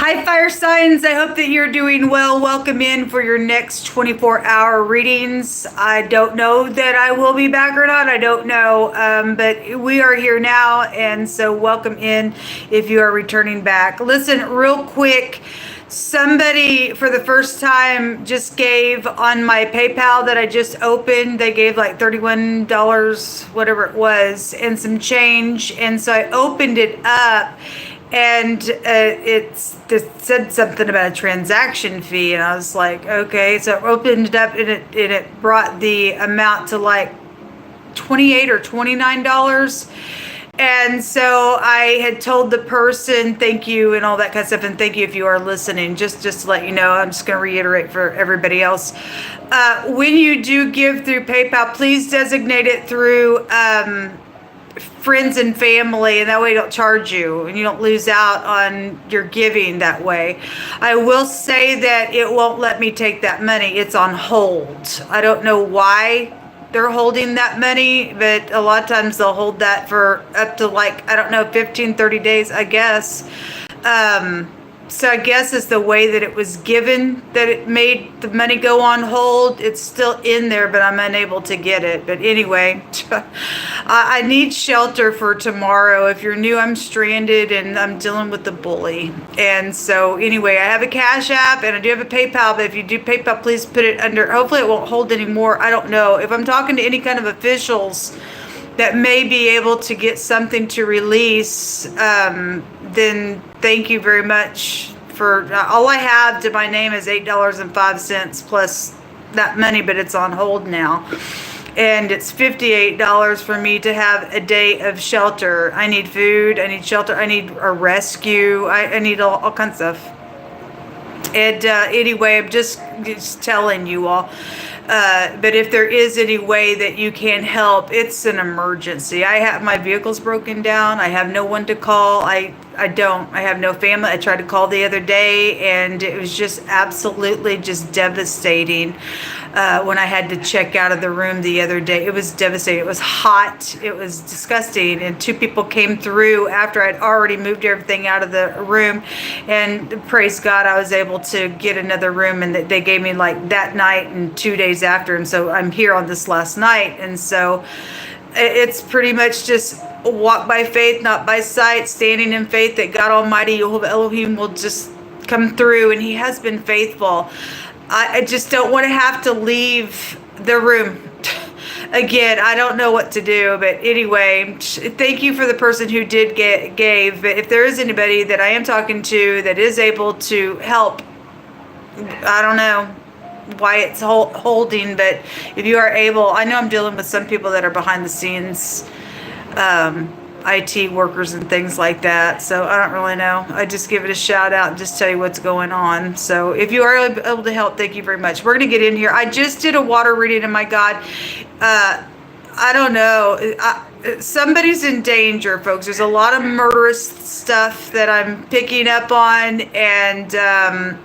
Hi, fire signs. I hope that you're doing well. Welcome in for your next 24-hour readings. I don't know that I will be back or not. I don't know, but we are here now, and so welcome in if you are returning back. Listen, real quick. Somebody for the first time just gave on my PayPal that I just opened. They gave like $31, whatever it was, and some change. And so I opened it up, and it said something about a transaction fee, and I was like, okay. So I opened it up, and it brought the amount to like $28 or $29. And so I had told the person, thank you and all that kind of stuff, and thank you if you are listening, just to let you know. I'm just going to reiterate for everybody else. When you do give through PayPal, please designate it through friends and family, and that way it don't charge you and you don't lose out on your giving that way. I will say that it won't let me take that money. It's on hold. I don't know why they're holding that money, but a lot of times they'll hold that for up to like, I don't know, 15, 30 days, I guess. So I guess it's the way that it was given that it made the money go on hold. It's still in there, but I'm unable to get it. But anyway, I need shelter for tomorrow. If you're new, I'm stranded and I'm dealing with the bully. And so anyway, I have a Cash App and I do have a PayPal, but if you do PayPal, please put it under, hopefully it won't hold anymore. I don't know. If I'm talking to any kind of officials that may be able to get something to release, then thank you very much for all I have to my name is $8.05 plus that money, but it's on hold now. And it's $58 for me to have a day of shelter. I need food, I need shelter, I need a rescue, I need all kinds of stuff. And anyway, I'm just telling you all. But if there is any way that you can help, it's an emergency. I have my vehicle's broken down. I have no one to call. I have no family. I tried to call the other day, and it was just absolutely just devastating. When I had to check out of the room the other day, it was devastating. It was hot. It was disgusting. And 2 people came through after I'd already moved everything out of the room. And praise God, I was able to get another room, and they gave me like that night and 2 days after. And so I'm here on this last night. And so it's pretty much just walk by faith, not by sight, standing in faith that God Almighty, Word of Elohim, will just come through. And He has been faithful. I just don't want to have to leave the room. Again, I don't know what to do, but anyway, thank you for the person who did gave. But if there is anybody that I am talking to that is able to help, I don't know why it's holding, but if you are able, I know I'm dealing with some people that are behind the scenes, IT workers and things like that, so I don't really know. I just give it a shout out and just tell you what's going on. So if you are able to help, thank you very much. We're going to get in here. I just did a water reading, and my God, I don't know. Somebody's in danger, folks. There's a lot of murderous stuff that I'm picking up on, and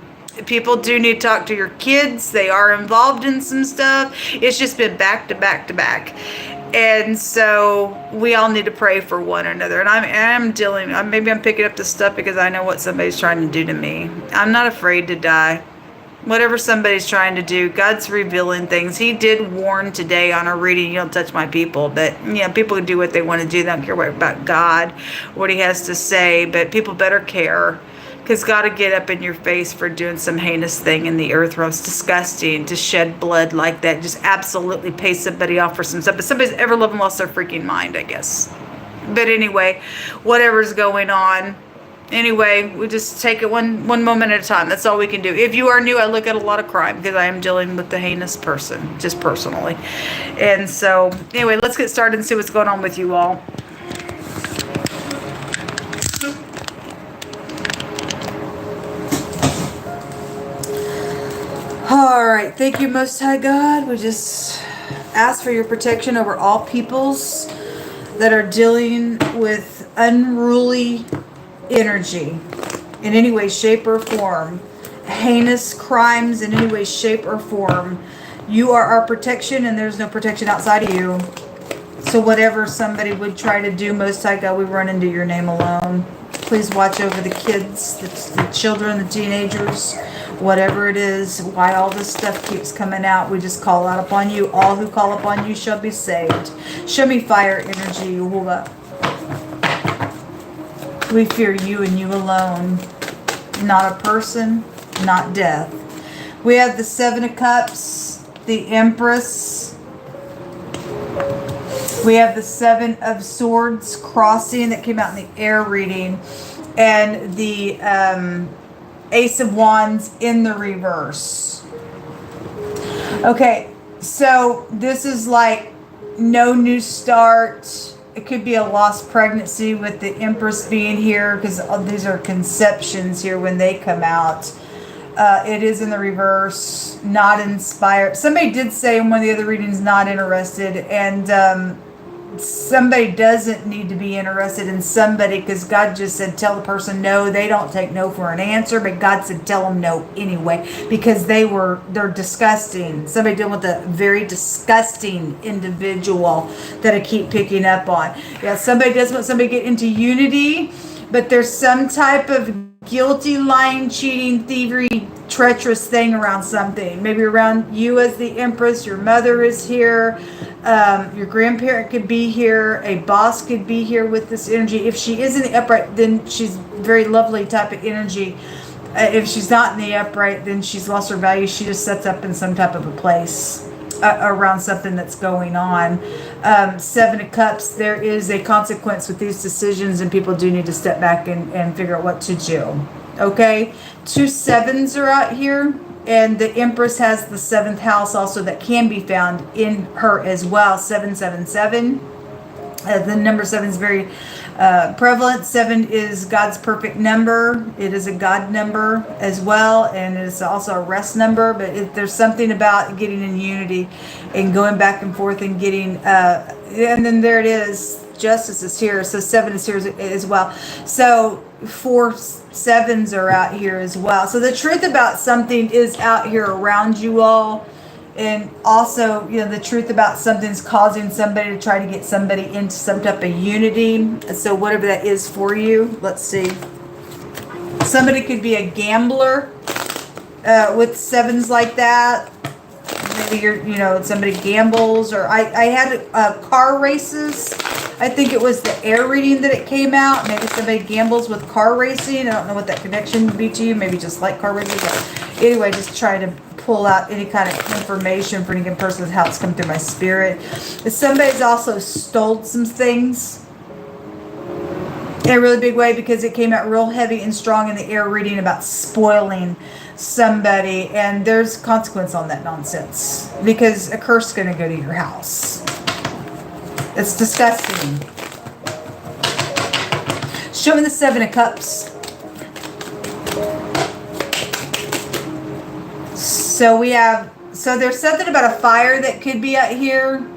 people do need to talk to your kids. They are involved in some stuff. It's just been back to back to back. And so we all need to pray for one another. And I'm dealing, maybe I'm picking up this stuff because I know what somebody's trying to do to me. I'm not afraid to die. Whatever somebody's trying to do, God's revealing things. He did warn today on our reading, you don't touch my people. But, yeah, people can do what they want to do. They don't care about God, what He has to say. But people better care. Because God will get up in your face for doing some heinous thing in the earth realm. It's disgusting to shed blood like that. Just absolutely pay somebody off for some stuff. But somebody's ever lived and lost their freaking mind, I guess. But anyway, whatever's going on. Anyway, we just take it one moment at a time. That's all we can do. If you are new, I look at a lot of crime because I am dealing with the heinous person, just personally. And so, anyway, let's get started and see what's going on with you all. All right, thank you, Most High God. We just ask for your protection over all peoples that are dealing with unruly energy in any way, shape, or form. Heinous crimes in any way, shape, or form. You are our protection, and there's no protection outside of you. So whatever somebody would try to do, Most High God, we run into your name alone. Please watch over the kids, the children, the teenagers, whatever it is, why all this stuff keeps coming out. We just call out upon you. All who call upon you shall be saved. Show me fire energy, Yahuwah. We fear you and you alone. Not a person, not death. We have the Seven of Cups, the Empress. We have the Seven of Swords crossing that came out in the air reading. And the Ace of Wands in the reverse. Okay, so this is like no new start. It could be a lost pregnancy with the Empress being here, because these are conceptions here when they come out. It is in the reverse, not inspired. Somebody did say in one of the other readings, not interested. And somebody doesn't need to be interested in somebody, because God just said, tell the person no. They don't take no for an answer, but God said, tell them no anyway, because they're disgusting. Somebody dealing with a very disgusting individual that I keep picking up on. Yeah, somebody does want somebody to get into unity, but there's some type of guilty, lying, cheating, thievery, treacherous thing around something. Maybe around you as the Empress. Your mother is here. Your grandparent could be here. A boss could be here with this energy. If she is in the upright, then she's very lovely type of energy. If she's not in the upright, then she's lost her value. She just sets up in some type of a place around something that's going on. Seven of Cups, there is a consequence with these decisions, and people do need to step back and figure out what to do. Okay, 2 sevens are out here, and the Empress has the 7th house also that can be found in her as well. 777. The number 7 is very prevalent. 7 is God's perfect number. It is a God number as well, and it's also a rest number. But there's something about getting in unity and going back and forth and getting. And then there it is. Justice is here, so 7 is here as well. So 4 sevens are out here as well. So the truth about something is out here around you all. And also, you know, the truth about something's causing somebody to try to get somebody into some type of unity. So whatever that is for you, let's see. Somebody could be a gambler with 7s like that. Maybe somebody gambles, or I had car races. I think it was the air reading that it came out. Maybe somebody gambles with car racing. I don't know what that connection would be to you. Maybe just like car racing. But anyway, just try to pull out any kind of information for any given person with how it's come through my spirit. If somebody's also stole some things in a really big way, because it came out real heavy and strong in the air reading about spoiling somebody, and there's consequence on that nonsense, because a curse is going to go to your house. It's disgusting. Show me the 7 of Cups. So there's something about a fire that could be out here,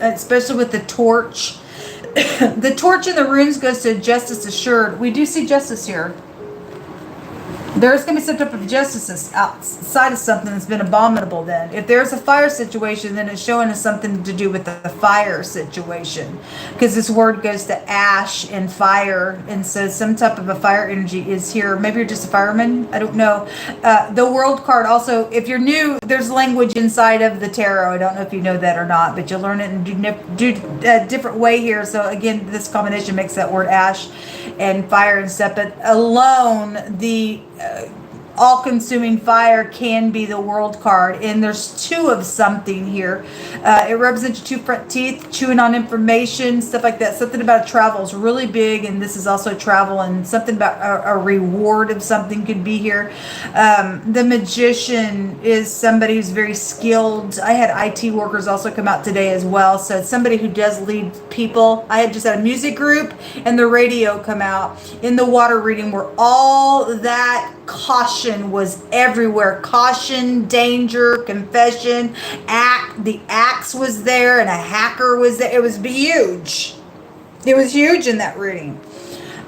especially with the torch. The torch in the runes goes to justice assured. We do see justice here. There's going to be some type of justice outside of something that's been abominable then. If there's a fire situation, then it's showing us something to do with the fire situation. Because this word goes to ash and fire. And so some type of a fire energy is here. Maybe you're just a fireman. I don't know. The world card also, if you're new, there's language inside of the tarot. I don't know if you know that or not, but you'll learn it and do a different way here. So again, this combination makes that word ash and fire and stuff. But alone, the all-consuming fire can be the world card, and there's 2 of something here. It represents 2 front teeth, chewing on information, stuff like that. Something about travel is really big, and this is also travel, and something about a reward of something could be here. The magician is somebody who's very skilled. I had IT workers also come out today as well, so it's somebody who does lead people. I had just had a music group and the radio come out in the water reading, where all that caution was everywhere. Caution, danger, confession, the axe was there, and a hacker was there. It was huge. It was huge in that reading.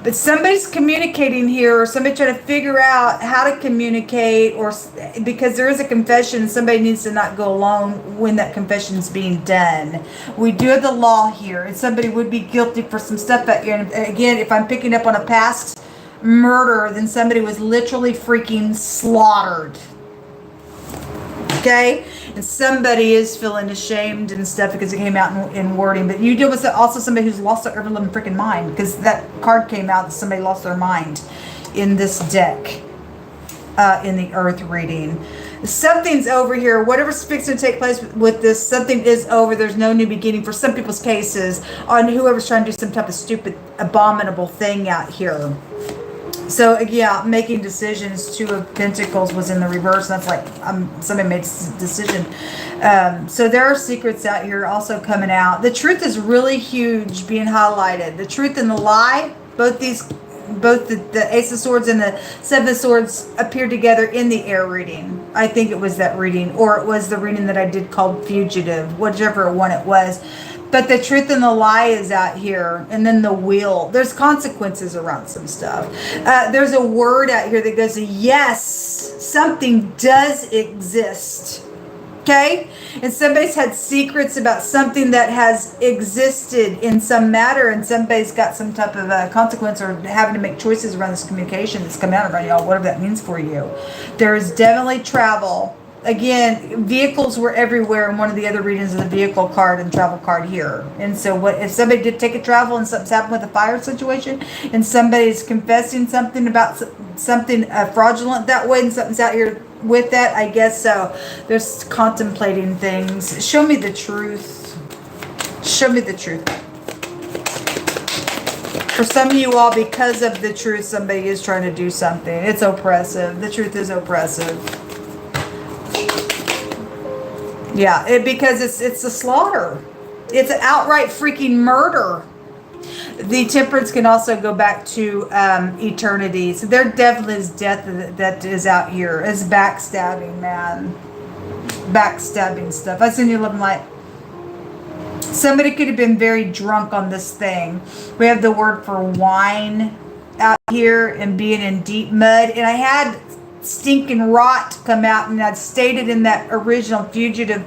But somebody's communicating here, or somebody trying to figure out how to communicate, or because there is a confession, somebody needs to not go alone when that confession is being done. We do have the law here, and somebody would be guilty for some stuff out here. And again, if I'm picking up on a past murder, then somebody was literally freaking slaughtered. Okay? And somebody is feeling ashamed and stuff because it came out in wording. But you deal with also somebody who's lost their ever living freaking mind, because that card came out that somebody lost their mind in this deck, in the earth reading. Something's over here. Whatever's fixing to take place with this, something is over. There's no new beginning for some people's cases on whoever's trying to do some type of stupid, abominable thing out here. So, yeah, making decisions. Two of Pentacles was in the reverse. That's like somebody made a decision. So there are secrets out here also coming out. The truth is really huge being highlighted. The truth and the lie, both the Ace of Swords and the Seven of Swords appeared together in the air reading. I think it was that reading, or it was the reading that I did called Fugitive, whichever one it was. But the truth and the lie is out here. And then the wheel. There's consequences around some stuff. There's a word out here that goes, yes, something does exist. Okay? And somebody's had secrets about something that has existed in some matter, and somebody's got some type of consequence or having to make choices around this communication that's coming out around y'all, whatever that means for you. There is definitely travel. Again, vehicles were everywhere in one of the other readings of the vehicle card and travel card here. And so what if somebody did take a travel and something's happened with a fire situation and somebody's confessing something about something fraudulent that way and something's out here with that? I guess so. There's contemplating things. Show me the truth. Show me the truth. For some of you all, because of the truth, somebody is trying to do something. It's oppressive. The truth is oppressive. Yeah, because it's a slaughter. It's an outright freaking murder. The Temperance can also go back to eternity. So there definitely is death that is out here. It's backstabbing, man. Backstabbing stuff. I send you love and light. Somebody could have been very drunk on this thing. We have the word for wine out here and being in deep mud. And I had stinking rot come out, and I'd stated in that original Fugitive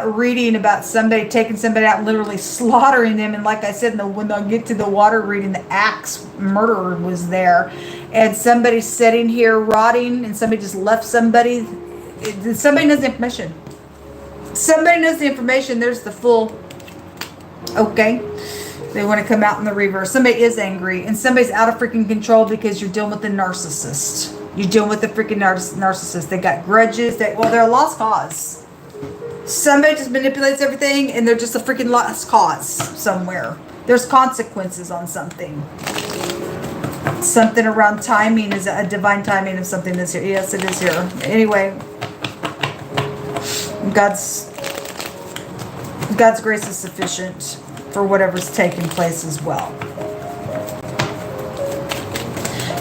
reading about somebody taking somebody out and literally slaughtering them. And like I said, when I get to the water reading, the axe murderer was there, and somebody's sitting here rotting, and somebody just left somebody. Somebody knows the information. Somebody knows the information. There's the full. Okay. They want to come out in the reverse. Somebody is angry, and somebody's out of freaking control because you're dealing with a narcissist. You're dealing with a freaking narcissist. They got grudges. They're a lost cause. Somebody just manipulates everything, and they're just a freaking lost cause somewhere. There's consequences on something. Something around timing is a divine timing of something that's here. Yes, it is here. Anyway, God's grace is sufficient for whatever's taking place as well.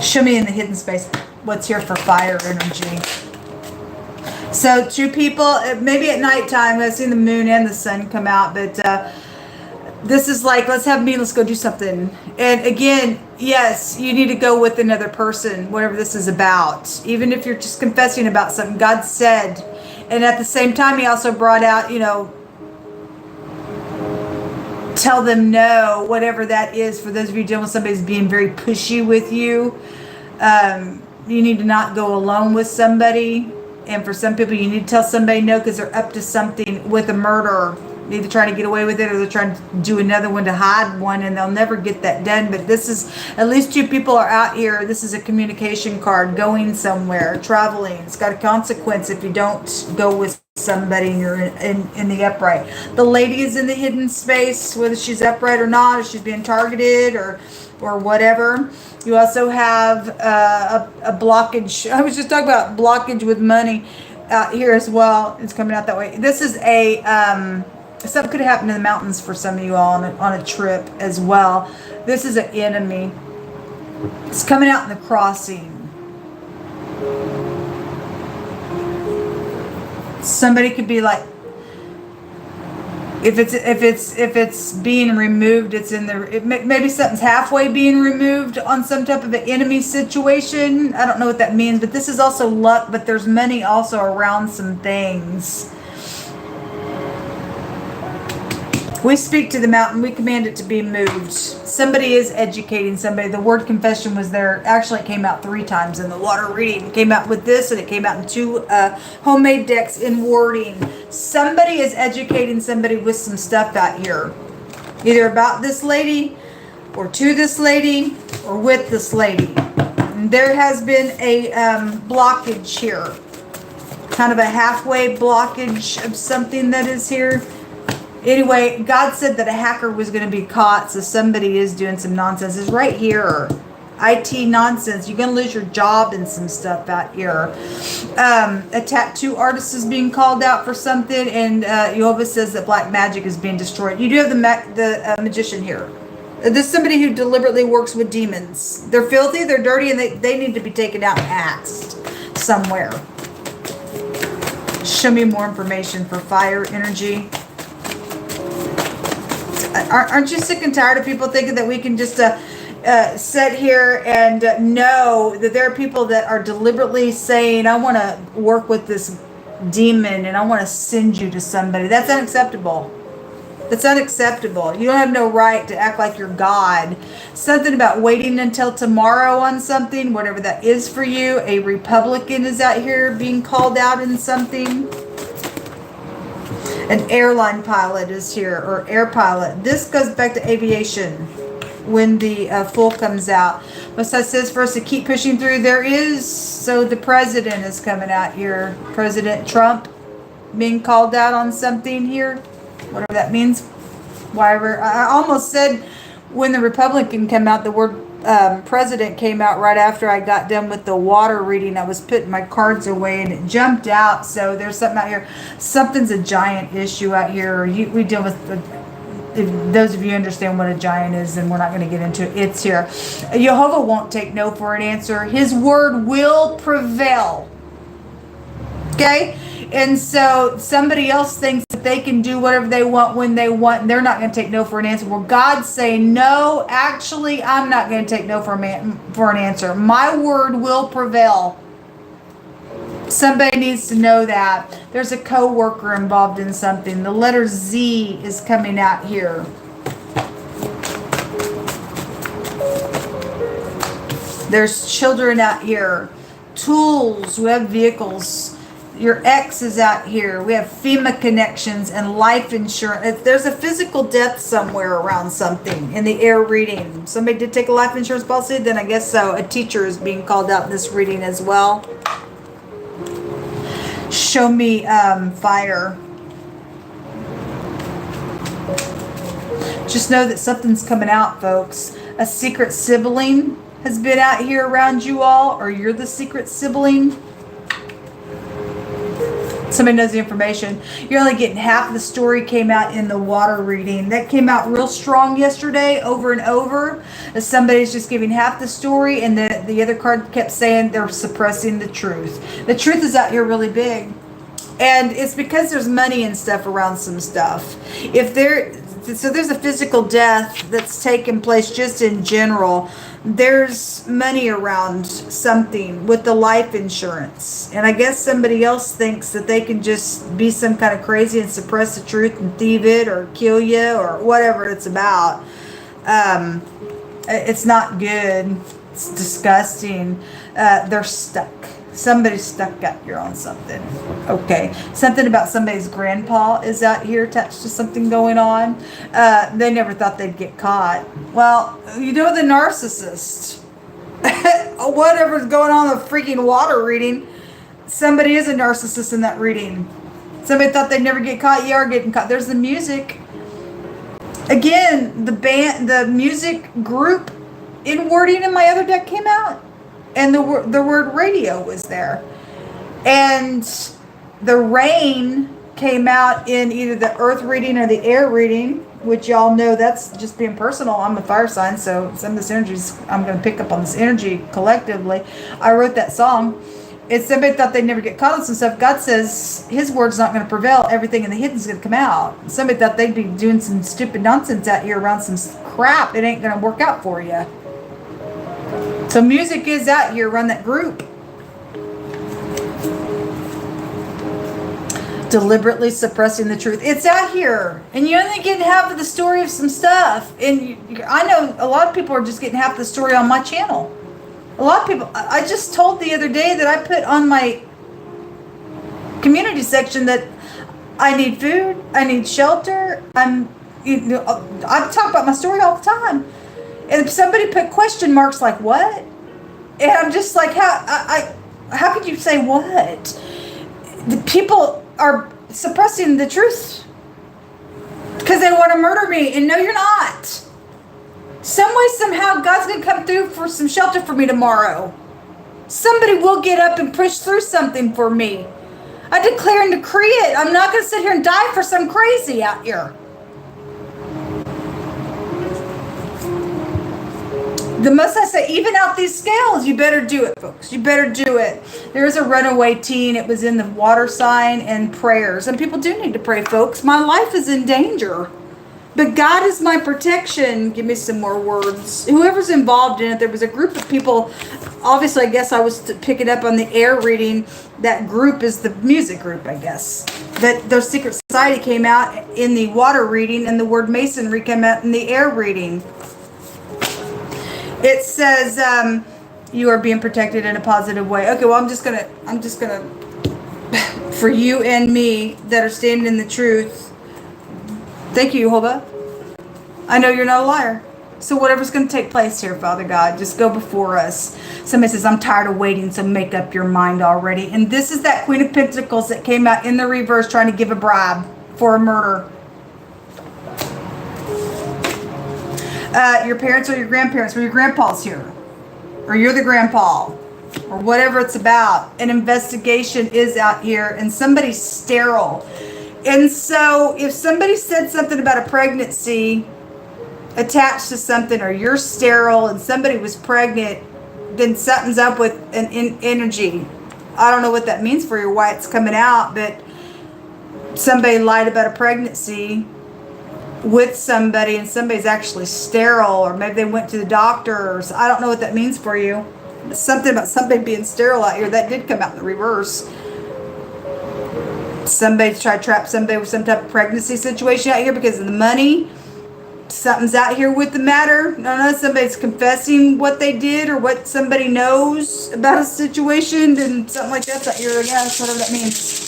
Show me in the hidden space what's here for fire energy. So two people, maybe at nighttime, I've seen the moon and the sun come out, but this is like, let's have a meeting, let's go do something. And again, yes, you need to go with another person, whatever this is about. Even if you're just confessing about something, God said. And at the same time, he also brought out, tell them no, whatever that is. For those of you dealing with somebody who's being very pushy with you, you need to not go alone with somebody. And for some people, you need to tell somebody no because they're up to something with a murder. Either trying to get away with it, or they're trying to do another one to hide one, and they'll never get that done. But this is, at least two people are out here. This is a communication card, going somewhere, traveling. It's got a consequence if you don't go with somebody and you're in the upright. The lady is in the hidden space, whether she's upright or not, or she's being targeted or whatever. You also have a blockage. I was just talking about blockage with money out here as well. It's coming out that way. This is something could have happened in the mountains for some of you all on a trip as well. This is an enemy. It's coming out in the crossing. Somebody could be like, if it's being removed, it's in the, maybe something's halfway being removed on some type of an enemy situation. I don't know what that means, but this is also luck, but there's money also around some things. We speak to the mountain. We command it to be moved. Somebody is educating somebody. The word confession was there. Actually, it came out 3 times in the water reading. It came out with this, and it came out in 2 homemade decks in wording. Somebody is educating somebody with some stuff out here. Either about this lady, or to this lady, or with this lady. And there has been a blockage here. Kind of a halfway blockage of something that is here. Anyway, God said that a hacker was going to be caught, so somebody is doing some nonsense. It's right here. IT nonsense. You're going to lose your job and some stuff out here. A tattoo artist is being called out for something, and Jehovah says that black magic is being destroyed. You do have the magician here. This is somebody who deliberately works with demons. They're filthy, they're dirty, and they need to be taken out and axed somewhere. Show me more information for fire energy. Aren't you sick and tired of people thinking that we can just sit here and know that there are people that are deliberately saying, I want to work with this demon and I want to send you to somebody? That's unacceptable. That's unacceptable. You don't have no right to act like you're God. Something about waiting until tomorrow on something, whatever that is for you. A Republican is out here being called out in something. An airline pilot is here, or air pilot. This goes back to aviation when the Fool comes out. But that says for us to keep pushing through. There is, so the president is coming out here. President Trump being called out on something here. Whatever that means. Whatever. I almost said when the Republican came out, the word president came out right after I got done with the water reading. I was putting my cards away and it jumped out. So there's something out here. Something's a giant issue out here. We deal with, if those of you understand what a giant is, then we're not going to get into it. It's here. Jehovah won't take no for an answer. His word will prevail. Okay? And so somebody else thinks that they can do whatever they want when they want, and they're not going to take no for an answer. Well, God's saying, no, actually, I'm not going to take no for an answer. My word will prevail. Somebody needs to know that. There's a co-worker involved in something. The letter Z is coming out here. There's children out here. Tools. We have vehicles. Your ex is out here. We have FEMA connections and life insurance. There's a physical death somewhere around something in the air reading. Somebody did take a life insurance policy, then I guess so. A teacher is being called out in this reading as well. Show me fire. Just know that something's coming out, folks. A secret sibling has been out here around you all, or you're the secret sibling. Somebody knows the information. You're only getting half the story. Came out in the water reading. That came out real strong yesterday, over and over. Somebody's just giving half the story, and the other card kept saying they're suppressing the truth. The truth is out here really big. And it's because there's money and stuff around some stuff. So there's a physical death that's taken place just in general. There's money around something with the life insurance. And I guess somebody else thinks that they can just be some kind of crazy and suppress the truth and thieve it or kill you or whatever it's about. It's not good. It's disgusting. They're stuck. Somebody's stuck out here on something. Okay. Something about somebody's grandpa is out here attached to something going on. They never thought they'd get caught. Well, you know the narcissist. Whatever's going on in the freaking water reading, somebody is a narcissist in that reading. Somebody thought they'd never get caught. You are getting caught. There's the music. Again, the music group in wording in my other deck came out. And the word radio was there. And the rain came out in either the earth reading or the air reading, which y'all know that's just being personal. I'm a fire sign, so some of this energy, I'm going to pick up on this energy collectively. I wrote that song. If somebody thought they'd never get caught on some stuff, God says his word's not going to prevail. Everything in the hidden is going to come out. Somebody thought they'd be doing some stupid nonsense out here around some crap. It ain't going to work out for you. So music is out here, run that group. Deliberately suppressing the truth. It's out here. And you only get half of the story of some stuff. And I know a lot of people are just getting half the story on my channel. A lot of people, I just told the other day that I put on my community section that I need food, I need shelter. I talk about my story all the time. And somebody put question marks like, what? And I'm just like, how could you say what? The people are suppressing the truth because they want to murder me. And no, you're not. Some way, somehow, God's going to come through for some shelter for me tomorrow. Somebody will get up and push through something for me. I declare and decree it. I'm not going to sit here and die for some crazy out here. The most I say, even out these scales, you better do it, folks. You better do it. There's a runaway teen. It was in the water sign and prayers. And people do need to pray, folks. My life is in danger. But God is my protection. Give me some more words. Whoever's involved in it, there was a group of people. Obviously, I guess I was picking up on the air reading. That group is the music group, I guess. That their secret society came out in the water reading, and the word masonry came out in the air reading. It says you are being protected in a positive way. Okay, well, I'm just gonna for you and me that are standing in the truth. Thank you, Jehovah. I know you're not a liar. So whatever's going to take place here, Father God, just go before us. Somebody says, I'm tired of waiting, so make up your mind already. And this is that Queen of Pentacles that came out in the reverse trying to give a bribe for a murder. Your parents or your grandparents, or your grandpa's here. Or you're the grandpa. Or whatever it's about. An investigation is out here, and somebody's sterile. And so if somebody said something about a pregnancy attached to something, or you're sterile and somebody was pregnant, then something's up with an energy. I don't know what that means for you, why it's coming out, but somebody lied about a pregnancy with somebody and somebody's actually sterile, or maybe they went to the doctors. I don't know what that means for you. Something about somebody being sterile out here, that did come out in the reverse. Somebody's tried to trap somebody with some type of pregnancy situation out here because of the money. Something's out here with the matter. No, somebody's confessing what they did or what somebody knows about a situation, and something like that's out here, I guess, whatever that means.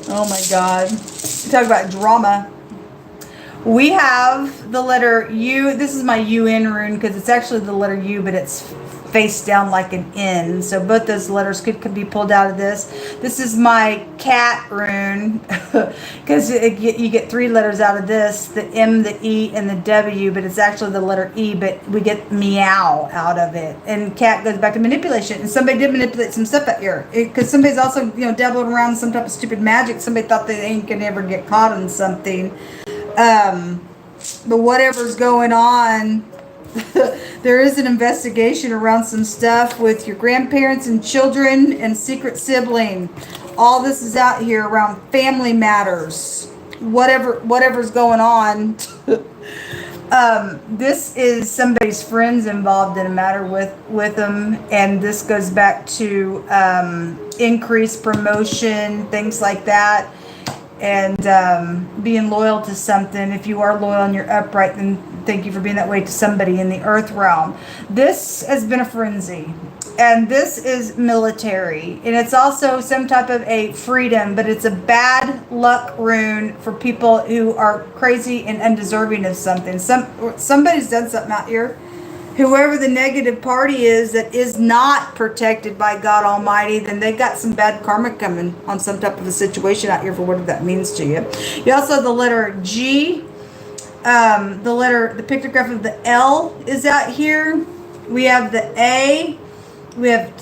Oh my God. Talk about drama. We have the letter U. This is my UN rune because it's actually the letter U, but it's face down like an N. So both those letters could be pulled out of this. This is my cat rune because you get three letters out of this, the M, the E, and the W, but it's actually the letter E, but we get meow out of it. And cat goes back to manipulation. And somebody did manipulate some stuff out here because somebody's also, dabbling around in some type of stupid magic. Somebody thought they ain't gonna ever get caught on something. But whatever's going on, there is an investigation around some stuff with your grandparents and children and secret sibling. All this is out here around family matters. Whatever's going on. This is somebody's friends involved in a matter with them, and this goes back to increased promotion, things like that. And being loyal to something. If you are loyal and you're upright, then thank you for being that way to somebody in the earth realm. This has been a frenzy, and this is military, and it's also some type of a freedom, but it's a bad luck rune for people who are crazy and undeserving of something. Somebody's done something out here. Whoever the negative party is that is not protected by God Almighty, then they've got some bad karma coming on some type of a situation out here for whatever that means to you. You also have the letter G. The pictograph of the L is out here. We have the A. We have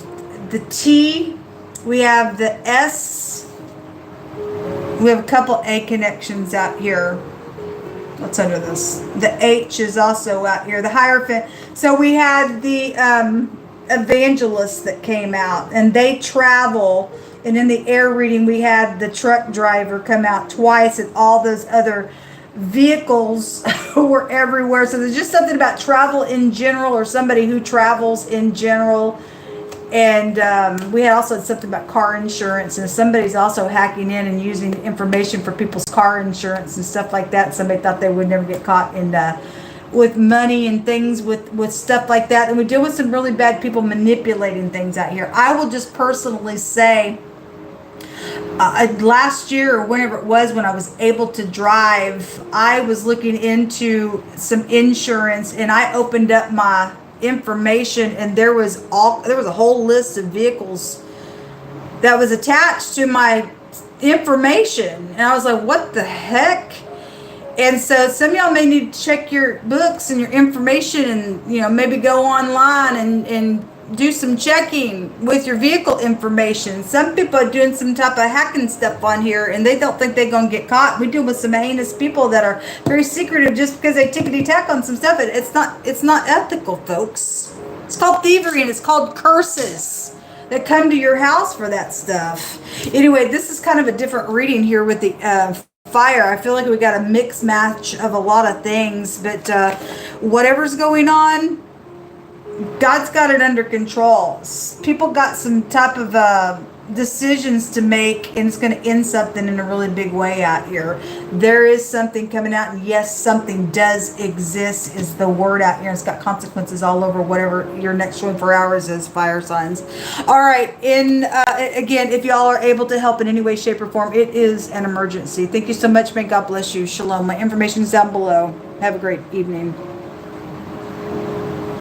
the T. We have the S. We have a couple A connections out here. What's under this? The H is also out here. The Hierophant. So we had the evangelists that came out, and they travel. And in the air reading, we had the truck driver come out twice, and all those other vehicles were everywhere. So there's just something about travel in general, or somebody who travels in general. And we had also had something about car insurance, and somebody's also hacking in and using information for people's car insurance and stuff like that. Somebody thought they would never get caught in with money and things with stuff like that. And we deal with some really bad people manipulating things out here. I will just personally say, last year or whenever it was when I was able to drive, I was looking into some insurance, and I opened up my information, and there was a whole list of vehicles that was attached to my information, and I was like, what the heck? And so some of y'all may need to check your books and your information, and maybe go online and do some checking with your vehicle information. Some people are doing some type of hacking stuff on here, and they don't think they're going to get caught. We deal with some heinous people that are very secretive just because they tickety-tack on some stuff. It's not ethical, folks. It's called thievery, and it's called curses that come to your house for that stuff. Anyway, this is kind of a different reading here with the fire. I feel like we got a mix match of a lot of things, but whatever's going on, God's got it under control. People got some type of decisions to make, and it's going to end something in a really big way out here. There is something coming out, and yes, something does exist is the word out here. It's got consequences all over whatever your next 24 hours is, fire signs. All right. Again, if y'all are able to help in any way, shape, or form, it is an emergency. Thank you so much. May God bless you. Shalom. My information is down below. Have a great evening.